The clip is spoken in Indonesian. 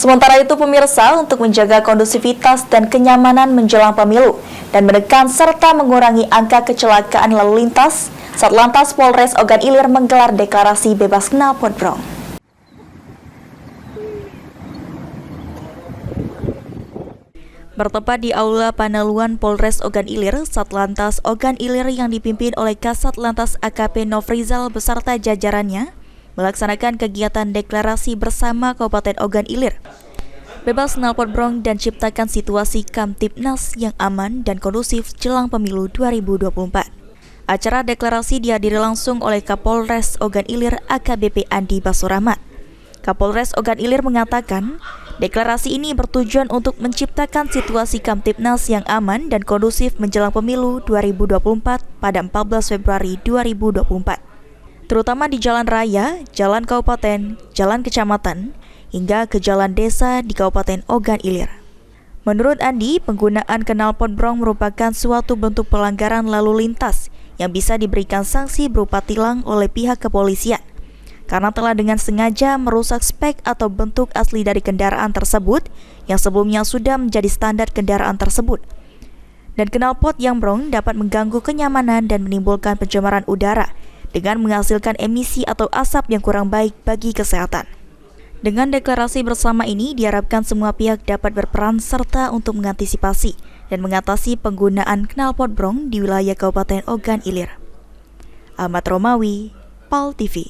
Sementara itu pemirsa, untuk menjaga kondusivitas dan kenyamanan menjelang pemilu dan menekan serta mengurangi angka kecelakaan lalu lintas, Satlantas Polres Ogan Ilir menggelar deklarasi bebas knalpotbrong. Bertempat di Aula Panaluan Polres Ogan Ilir, Satlantas Ogan Ilir yang dipimpin oleh Kasat Lantas AKP Nofrizal beserta jajarannya melaksanakan kegiatan deklarasi bersama Kabupaten Ogan Ilir. Bebas knalpotbrong dan ciptakan situasi Kamtibnas yang aman dan kondusif jelang pemilu 2024. Acara deklarasi dihadiri langsung oleh Kapolres Ogan Ilir AKBP Andi Basurahmat. Kapolres Ogan Ilir mengatakan, deklarasi ini bertujuan untuk menciptakan situasi Kamtibnas yang aman dan kondusif menjelang pemilu 2024 pada 14 Februari 2024. Terutama di jalan raya, jalan kabupaten, jalan kecamatan, hingga ke jalan desa di Kabupaten Ogan Ilir. Menurut Andi, penggunaan knalpotbrong merupakan suatu bentuk pelanggaran lalu lintas yang bisa diberikan sanksi berupa tilang oleh pihak kepolisian, karena telah dengan sengaja merusak spek atau bentuk asli dari kendaraan tersebut yang sebelumnya sudah menjadi standar kendaraan tersebut. Dan knalpot yang brong dapat mengganggu kenyamanan dan menimbulkan pencemaran udara dengan menghasilkan emisi atau asap yang kurang baik bagi kesehatan. Dengan deklarasi bersama ini, diharapkan semua pihak dapat berperan serta untuk mengantisipasi dan mengatasi penggunaan knalpotbrong di wilayah Kabupaten Ogan Ilir. Ahmad Romawi, PAL TV.